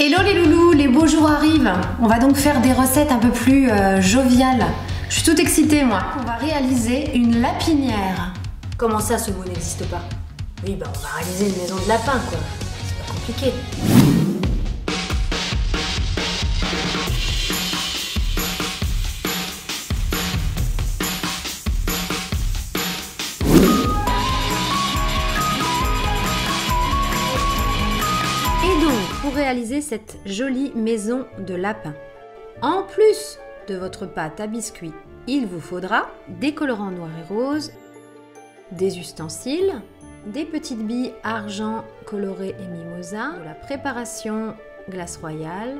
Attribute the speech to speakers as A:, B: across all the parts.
A: Hello les loulous, les beaux jours arrivent. On va donc faire des recettes un peu plus joviales. Je suis toute excitée moi. On va réaliser une lapinière.
B: Comment ça, ce mot n'existe pas? Oui, bah on va réaliser une maison de lapin, quoi. C'est pas compliqué.
A: Et donc, pour réaliser cette jolie maison de lapin, en plus de votre pâte à biscuits, il vous faudra des colorants noirs et roses, des ustensiles, des petites billes argent colorées et mimosa, de la préparation glace royale,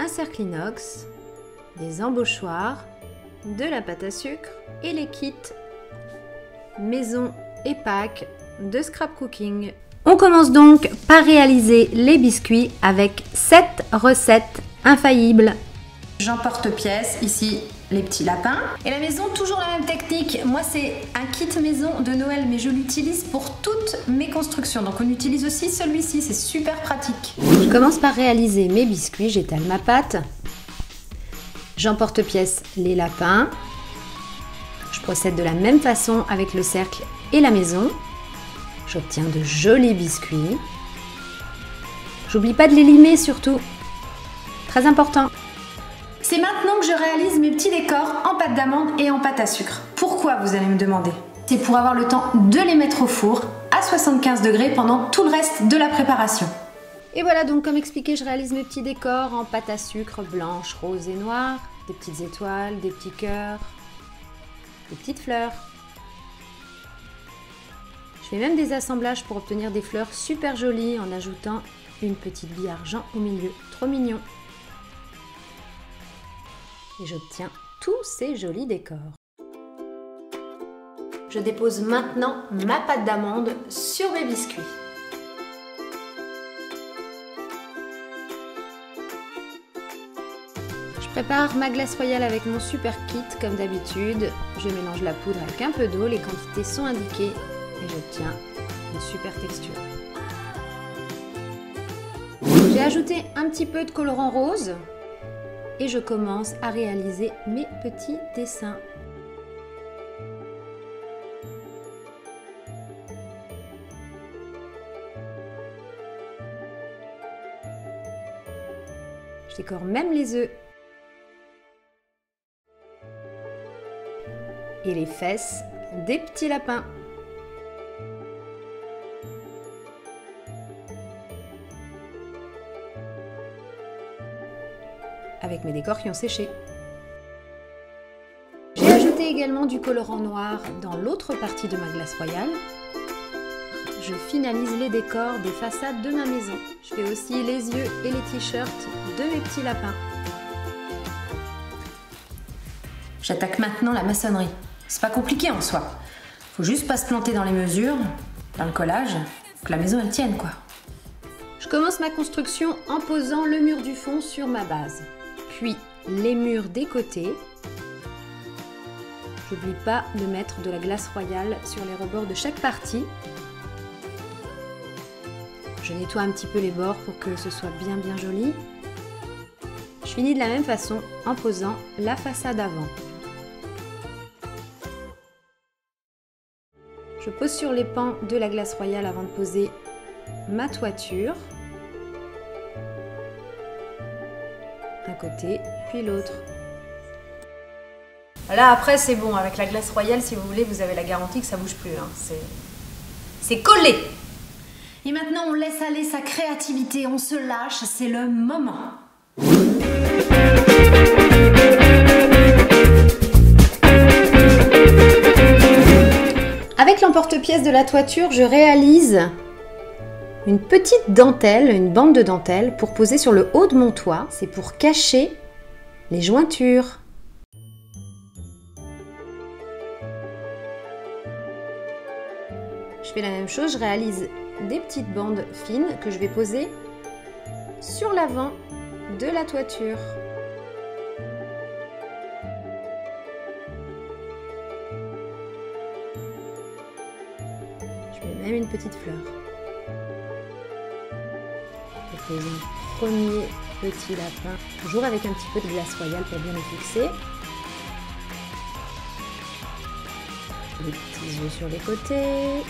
A: un cercle inox, des embauchoirs, de la pâte à sucre et les kits maison et pack de scrap cooking. On commence donc par réaliser les biscuits avec 7 recettes infaillibles. J'emporte-pièce, ici les petits lapins. Et la maison, toujours la même technique. Moi, c'est un kit maison de Noël, mais je l'utilise pour toutes mes constructions. Donc on utilise aussi celui-ci, c'est super pratique. Je commence par réaliser mes biscuits, j'étale ma pâte. J'emporte-pièce les lapins. Je procède de la même façon avec le cercle et la maison. J'obtiens de jolis biscuits. J'oublie pas de les limer surtout. Très important. C'est maintenant que je réalise mes petits décors en pâte d'amande et en pâte à sucre. Pourquoi, vous allez me demander? C'est pour avoir le temps de les mettre au four à 75 degrés pendant tout le reste de la préparation. Et voilà donc, comme expliqué, je réalise mes petits décors en pâte à sucre blanche, rose et noire. Des petites étoiles, des petits cœurs, des petites fleurs. Je fais même des assemblages pour obtenir des fleurs super jolies en ajoutant une petite bille argent au milieu. Trop mignon. Et j'obtiens tous ces jolis décors. Je dépose maintenant ma pâte d'amande sur mes biscuits. Je prépare ma glace royale avec mon super kit comme d'habitude. Je mélange la poudre avec un peu d'eau, les quantités sont indiquées et j'obtiens une super texture. J'ai ajouté un petit peu de colorant rose. Et je commence à réaliser mes petits dessins. Je décore même les œufs. Et les fesses des petits lapins. Avec mes décors qui ont séché. J'ai ajouté également du colorant noir dans l'autre partie de ma glace royale. Je finalise les décors des façades de ma maison. Je fais aussi les yeux et les t-shirts de mes petits lapins. J'attaque maintenant la maçonnerie. C'est pas compliqué en soi. Faut juste pas se planter dans les mesures, dans le collage, que la maison elle tienne quoi. Je commence ma construction en posant le mur du fond sur ma base. Puis les murs des côtés. J'oublie pas de mettre de la glace royale sur les rebords de chaque partie. Je nettoie un petit peu les bords pour que ce soit bien joli. Je finis de la même façon en posant la façade avant. Je pose sur les pans de la glace royale avant de poser ma toiture. Un côté, puis l'autre.
B: Là, après, c'est bon. Avec la glace royale, si vous voulez, vous avez la garantie que ça bouge plus. Hein. C'est collé.
A: Et maintenant, on laisse aller sa créativité, on se lâche, c'est le moment. Avec l'emporte-pièce de la toiture, je réalise une petite dentelle, une bande de dentelle pour poser sur le haut de mon toit. C'est pour cacher les jointures. Je fais la même chose, je réalise des petites bandes fines que je vais poser sur l'avant de la toiture. Je mets même une petite fleur. Je pose premier petit lapin, toujours avec un petit peu de glace royale pour bien le fixer. Les petits yeux sur les côtés.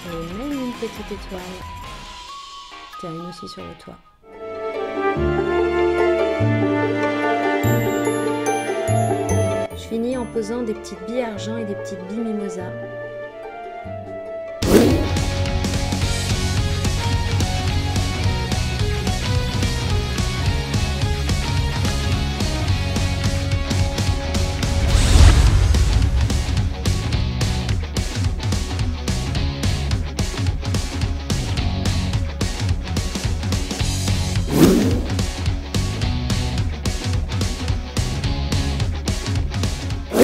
A: Et même une petite étoile. Tiens, une aussi sur le toit. Je finis en posant des petites billes argent et des petites billes mimosa.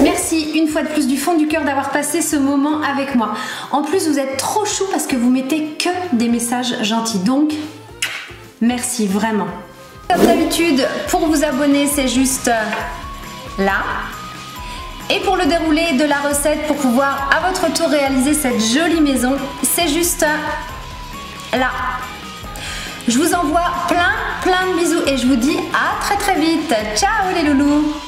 B: Merci une fois de plus du fond du cœur d'avoir passé ce moment avec moi. En plus, vous êtes trop chou parce que vous mettez que des messages gentils. Donc, merci vraiment. Comme d'habitude, pour vous abonner, c'est juste là. Et pour le déroulé de la recette, pour pouvoir à votre tour réaliser cette jolie maison, c'est juste là. Je vous envoie plein de bisous et je vous dis à très vite. Ciao les loulous!